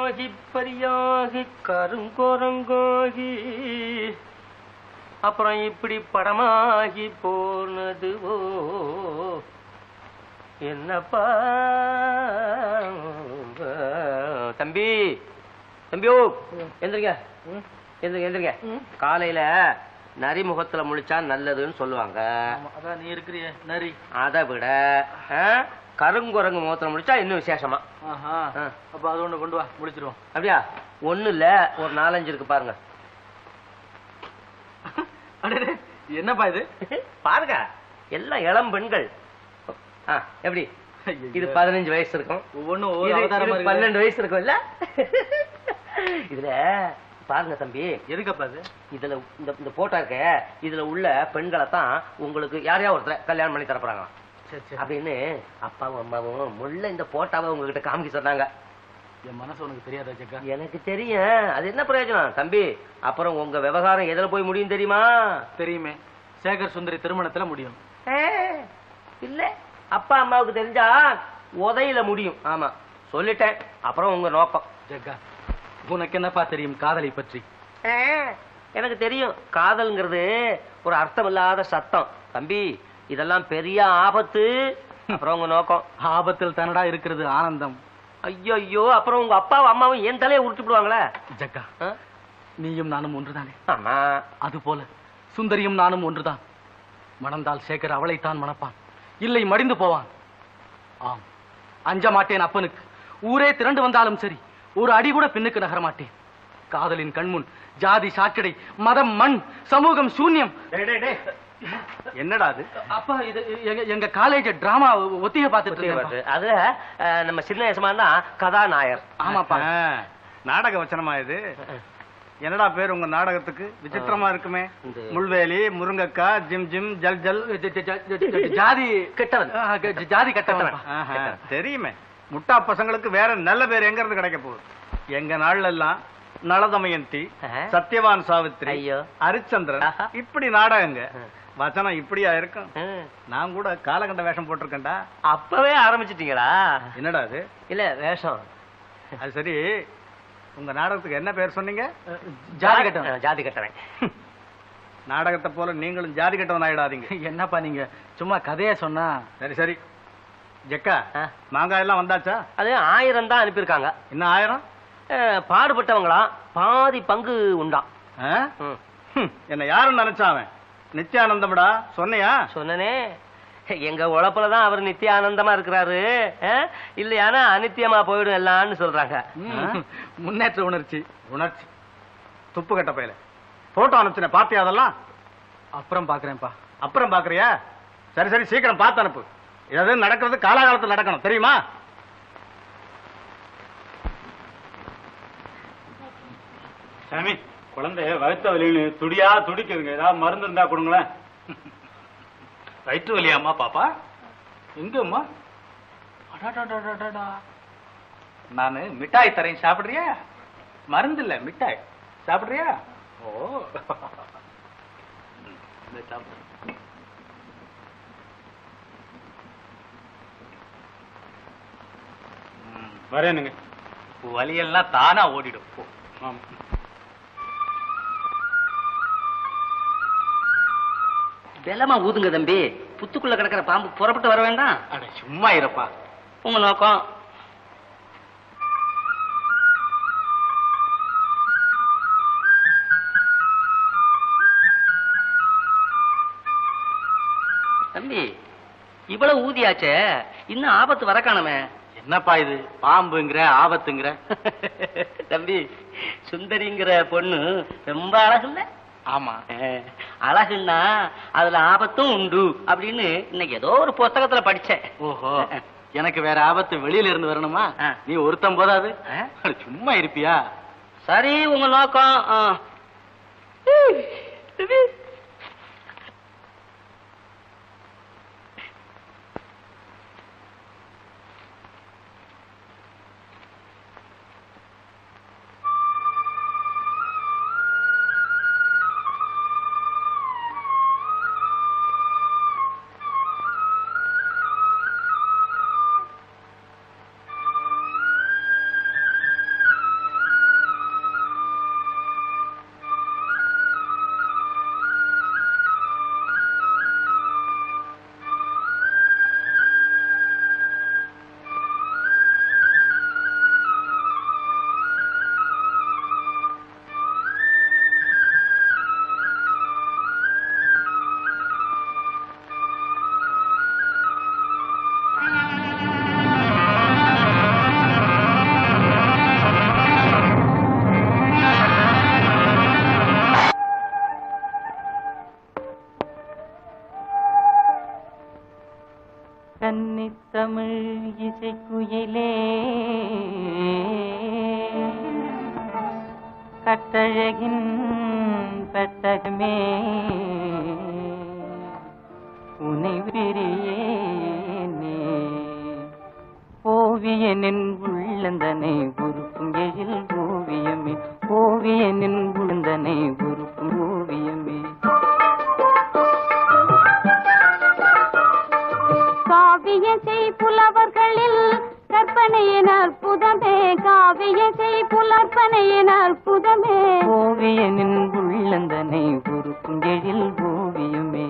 பரியாகி பரியாகி கருங்குரங்காகி அப்புறம் இப்படி படமாகி போனதுவோ என்னப்பா. தம்பி தம்பியோ எந்திரிங்க எந்திரிங்க எந்திரிங்க. காலையில நரிமுகத்துல முழிச்சா நல்லதுன்னு சொல்லுவாங்க. அதான் நீ இருக்கிறிய நரி. அதை விட கருங்குரங்கு முகத்துல முடிச்சா இன்னும் விசேஷமா. அப்ப அது ஒண்ணு கொண்டு வா, முடிச்சிருவோம். அப்படியா? ஒண்ணு இல்ல, ஒரு 4-5 இருக்கு பாருங்க. என்னப்பா இது? பாருங்க, எல்லாம் இளம் பெண்கள். எப்படி இது 15 வயசு இருக்கும், ஒவ்வொன்னும் 12 வயசு இருக்கும் இல்ல? இதுல பாருங்க தம்பி. எதுக்கப்பா இது? இதுல இந்த போட்டோ இருக்க, இதுல உள்ள பெண்களை தான் உங்களுக்கு யாரையா ஒருத்தர் கல்யாணம் பண்ணி தரப்போறாங்க அப்படின்னு அப்பாவும் அம்மாவும் முள்ள இந்த போட்டோவை உங்ககிட்ட காமிக்க சொன்னாங்க. என் மனசு உனக்கு தெரியாதா ஜக்கா? எனக்கு தெரியும். அது என்ன பிரயோஜனம் தம்பி? அப்புறம் உங்க விவகாரம் எதுல போய் முடியும் தெரியுமா? தெரியுமே, சேகர் சுந்தரி திருமணத்துல முடியும். இல்ல, அப்பா அம்மாவுக்கு தெரிஞ்சா உதையில முடியும். ஆமா சொல்லிட்டேன். அப்புறம் உங்க நோக்கம். ஜக்கா, உனக்கு என்னப்பா தெரியும் காதலை பற்றி? எனக்கு தெரியும், காதல்ங்கிறது ஒரு அர்த்தம் இல்லாத சத்தம் தம்பி. இதெல்லாம் பெரிய ஆபத்து. அப்புறம் உங்க நோக்கம்? ஆபத்தில் தானடா இருக்கிறது ஆனந்தம். ஐயோ, அப்புறம் உங்க அப்பாவும் அம்மாவும் என் தலையை உருட்டிடுவாங்களே. ஜக்கா, நீயும் நானும் ஒன்றுதானே? ஆமா. அது போல சுந்தரியும் நானும் ஒன்றுதான். மணந்தால் சேகர் அவளைத்தான் மணப்பான், இல்லை மடிந்து போவான். ஆம், அஞ்ச மாட்டேன் அப்பனுக்கு. ஊரே திரண்டு வந்தாலும் சரி, ஒரு அடி கூட பின்னுக்கு நகர மாட்டேன். காதலின் கண்முன் ஜாதி சாக்கடை, மதம் மண், சமூகம் சூன்யம். என்னடா அது? அப்பா, இது எங்க காலேஜ் டிராமா ஒத்திகை பார்த்துட்டு. அது நம்ம சின்ன வயசுமா தான் கதாநாயர். ஆமாப்பா. நாடக வச்சனமா இது? என்னடா பேர் உங்க நாடகத்துக்கு? விசித்திரமா இருக்குமே. முள்வேலி, முருங்கக்கா, ஜிம் ஜிம், ஜல் ஜல், ஜாதி கெட்டவன். ஜாதி கெட்டவன் தெரியுமே. முட்டா பசங்களுக்கு வேற நல்ல பேர் எங்க இருந்து கிடைக்க போகுது? எங்க நாள்ல எல்லாம் நளதமயந்தி, சத்யவான் சாவித்ரி, ஹரிச்சந்திரன், இப்படி நாடகங்க. வச்சனம் இப்படியா இருக்கும்? நான் கூட காலகண்ட வேஷம் போட்டிருக்கேன்டா. அப்பவே ஆரம்பிச்சிட்டீங்களா? என்னடா அது? இல்ல வேஷம். அது சரி, உங்க நாடகத்துக்கு என்ன பேர் சொன்னீங்க? ஜாதி கட்டவன். ஜாதி கட்டவன். நாடகத்தை போல நீங்களும் ஜாதி கட்டவன் ஆயிடாதீங்க. என்னப்பா நீங்க சும்மா கதைய சொன்னா? சரி சரி. ஜக்கா, மாங்காய் எல்லாம் வந்தாச்சா? அது 1000 தான் அனுப்பியிருக்காங்க. இன்னும் 1000? பாடுபட்டவங்களா பாதி பங்கு உண்டாம். என்ன யாரும் நினைச்சாவன்? நித்யானந்தம்டா. சொன்னையா? சொன்னனே. எங்க உழப்புலதான் அவர் நித்தியானந்தமா இருக்கிறாரு. இல்லையானா அனித்தியமா போயிடும் எல்லாம்னு சொல்றாங்க. முன்னேற்ற உணர்ச்சி. உணர்ச்சி துப்பு கட்ட பையல. போட்டோ அனுப்பிச்சன பாத்தியா? அதெல்லாம் அப்புறம் பாக்குறேன்ப்பா. அப்புறம் பாக்குறியா? சரி சரி, சீக்கிரம் பார்த்து அனுப்பு. ஏதாவது நடக்கிறது காலாகாலத்தில் நடக்கணும், தெரியுமா? சாமி, குழந்தை வயிற்று வலின்னு துடியா துடிக்குதுங்க. ஏதாவது மருந்து இருந்தா கொடுங்களேன். வயிற்று வலியாமா பாப்பா? எங்கம்மா? நானு மிட்டாய் தரேன், சாப்பிடுறியா? மருந்து இல்ல, மிட்டாய் சாப்பிடுறியா? ஓ, வரேனுங்க. வலியெல்லாம் தானா ஓடிடும். வெள்ளமா ஊதுங்க தம்பி. புத்துக்குள்ள கிடக்கிற பாம்பு புறப்பட்டு வர வேண்டாம். சும்மா இருப்பா. உங்க நோக்கம்? தம்பி, இவ்வளவு ஊதியாச்சே, இன்னும் ஆபத்து வர காணமே. என்னப்பா இது? பாம்புங்கிற, ஆபத்துங்கிற? தம்பி, சுந்தரிங்கிற பொண்ணு ரொம்ப அழகு இல்ல? ஆமா. அழகுன்னா அதுல ஆபத்தும் உண்டு அப்படின்னு இன்னைக்கு ஏதோ ஒரு புத்தகத்துல படிச்சேன். ஓஹோ, எனக்கு வேற ஆபத்து வெளியில இருந்து வரணுமா? நீ ஒருத்தம் போதாது, சும்மா இருப்பியா? சரி, உங்க நோக்கம்? கட்டழகின் பெட்டகமே உனை விரியேனே ஓவியனின் உள்ளந்தனை உருக்கும் எழில் ஓவியமே ஓவியனின் உள்ளந்தனை உருக்கும் ஓவியமே காவியசை புலவர்களில் கற்பனையின் அற்புதமே காவியசை புலற்பனையின் அற்புதமே ஓவியனின் உள்ளந்தனை உருக்கும் எழில் ஓவியமே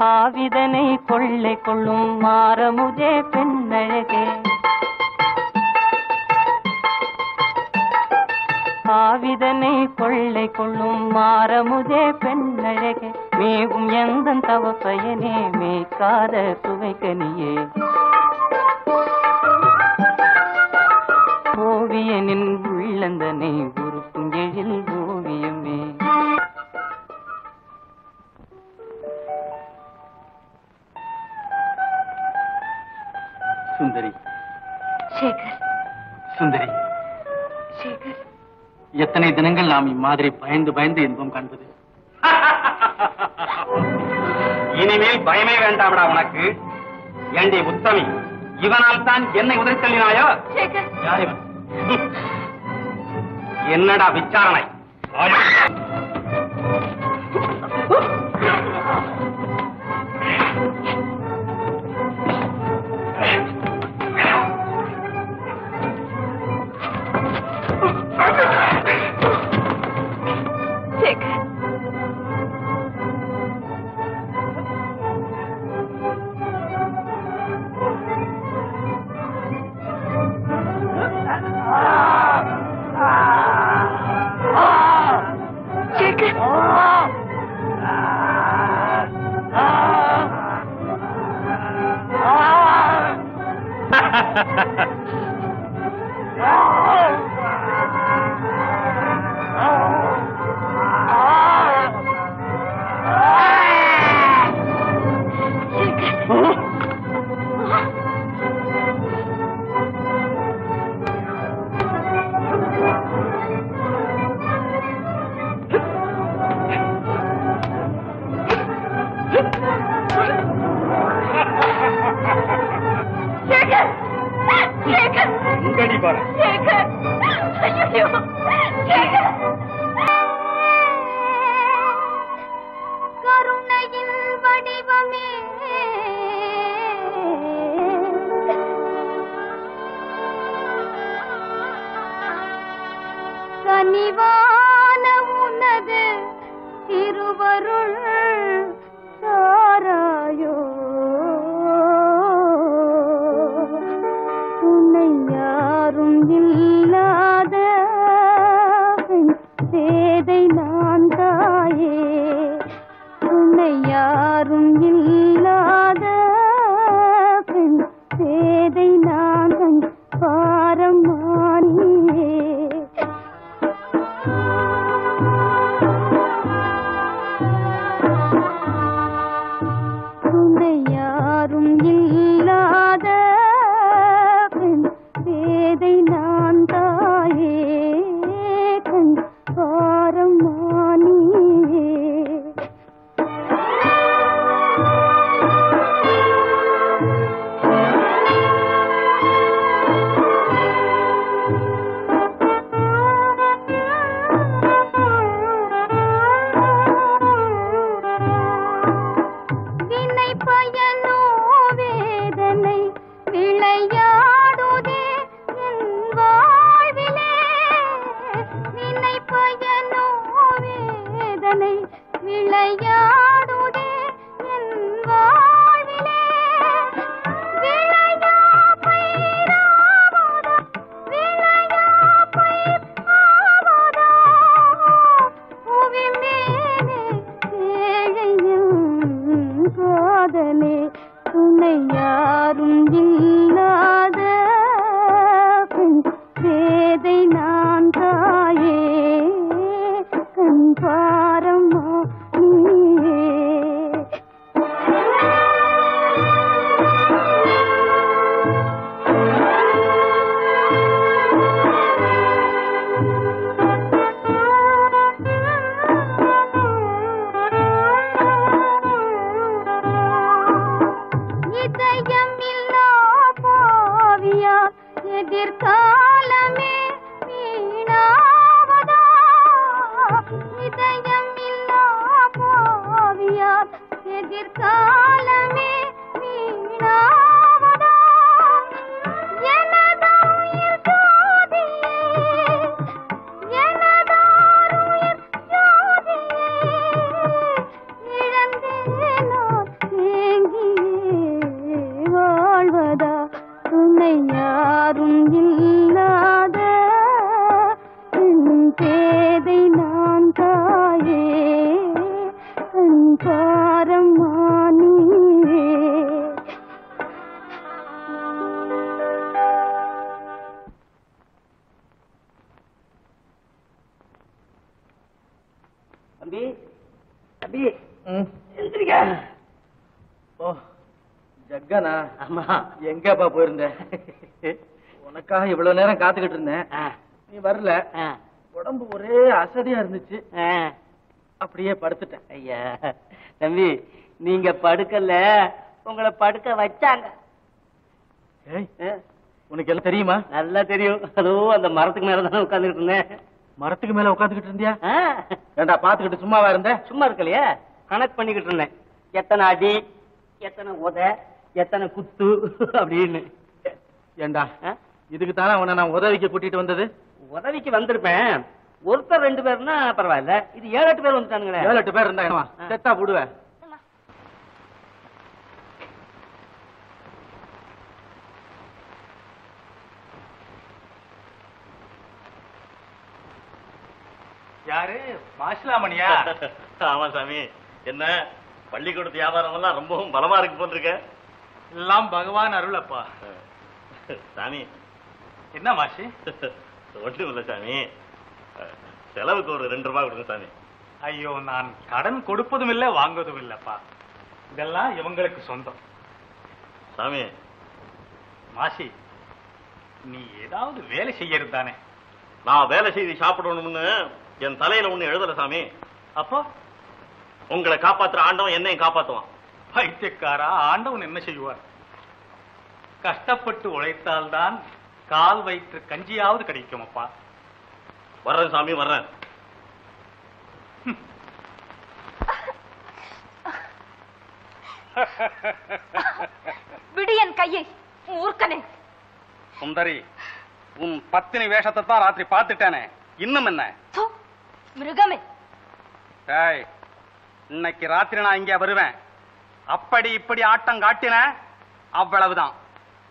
ஆவிதனை கொள்ளை கொள்ளும் மாறமுதே பெண்ணழகே ஆவிதனை கொள்ளை கொள்ளும் மாறமுதே பெண்ணழகே மேகும் எந்த தவ பயனே மேய்க்காத சுவைக்கனியே ஓவியனின் உள்ளந்தனை உருக்கும் எழில் ஓவியமே சுந்தரி சேகர் சுந்தரி சேகர் எத்தனை தினங்கள் நாம் இம்மாதிரி பயந்து பயந்து இன்பம் காண்பது இனிமேல் பயமே வேண்டாம்டா உனக்கு. ஏண்டி உத்தமி, இவனால் தான் என்னை உதறித்தள்ளினாயோ? சேகர் யார் இவன்? என்னடா விசாரணை? கருணையின் வடிவமே கனிவான உனது திருவருள் தாராயோ உன்னை யாரும் இல்லாத சேதை நான் தாயே உன்னை யாரும் இல்லாத சேதை நான் பாரமானியே உன்னை யாரும் இல்லாத சேதை நான் தாயே பாரமானியே வினை பயனோ வேதனை விளையாடுதே என் வாழ்விலே வினை பயனோ வேதனை விளையாடுதே என் வாழ்விலே விளையா பயிராவதா விளையா பயிராவதா புவிமேனே ஏழையின் காதலே உன்னை யாரும் இல்லாத சேதை நான் தாயே கண் பாரமா நீயே காலமே வீணாவதா எனதாயுயிர் ஜோதியே எனதாருயிர் ஜோதியே இழந்தேனோ ஏங்கியே வாழ்வதா துணை யாரும் இல்லாத பேதை நான் தாயே கண் பாரமானே. தம்பி தம்பி எந்திரிக்க. ஓ ஜக்கனா, ஆமா, எங்கப்பா போயிருந்த? உனக்காக இவ்வளவு நேரம் காத்துக்கிட்டு இருந்தேன், நீ வரல. உடம்பு ஒரே அசதியா இருந்துச்சு, அப்படியே படுத்துட்டேன். ஐயா தம்பி, நீங்க படுக்கல, உங்களை படுக்க வச்சாங்க. உனக்கு எல்லாம் தெரியுமா? நல்லா தெரியும். அதோ அந்த மரத்துக்கு மேலதான் உட்கார்ந்துட்டு இருந்தேன். மரத்துக்கு மேல உட்காந்துக்கிட்டு இருந்தியா? ஏண்டா பாத்துக்கிட்டு சும்மாவா இருந்த? சும்மா இருக்கலையே, கணக்கு பண்ணிக்கிட்டு இருந்தேன். எத்தனை அடி, எத்தனை உத, எத்தனை குத்து அப்படின்னு. ஏண்டா இதுக்கு தானே உன்னை நான் உதவிக்கு கூட்டிட்டு வந்தது? உதவிக்கு வந்திருப்பேன், ஒருத்தர் 2 பேர்னா பரவாயில்ல. இது 7-8 பேர் வந்துட்டானுங்களே. 7-8 பேர் இருந்தாங்க, செத்தா போடுவேன். யாரு? மாசிலாமணியா? ஆமா சாமி. என்ன பள்ளிக்கூடத்து வியாபாரம் எல்லாம் ரொம்பவும் பலமா இருக்கு போட்டிருக்க. எல்லாம் பகவான் அருள் அப்பா. சாமி என்ன மாசி? ஒன்றும் இல்ல சாமி, செலவுக்கு ஒரு 2 ரூபாய் கொடுங்க சாமி. ஐயோ, நான் கடன் கொடுப்பதும் இல்ல வாங்குவதும் இல்லப்பா. இதெல்லாம் இவங்களுக்கு சொந்தம். சாமி மாசி, நீ ஏதாவது வேலை செய்யறது தானே? நான் வேலை செய்து சாப்பிடணும்னு என் தலையில ஒண்ணு எழுதல சாமி. அப்போ உங்களை காப்பாத்துற ஆண்டவன் என்னையும் காப்பாத்துவான். பைத்தியக்காரா, ஆண்டவன் என்ன செய்வார்? கஷ்டப்பட்டு உழைத்தால்தான் கால் வயிற்று கஞ்சியாவது கிடைக்கும் அப்பா. வர்றேன் சாமி, வர்றேன். விடு என் கையை மூர்க்கனே. சுந்தரி, உன் பத்தினி வேஷத்தை தான் ராத்திரி பார்த்துட்டானே, இன்னும் என்ன? மிருகமே. ஏய், இன்னைக்கு ராத்திரி நான் இங்க வருவேன். அப்படி இப்படி ஆட்டம் காட்டின அவ்வளவுதான்.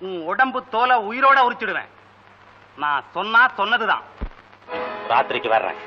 உன் உடம்பு தோலை உயிரோட உரிச்சிடுவேன். நான் சொன்னா சொன்னதுதான். ராத்திரிக்கு வர்றேன்.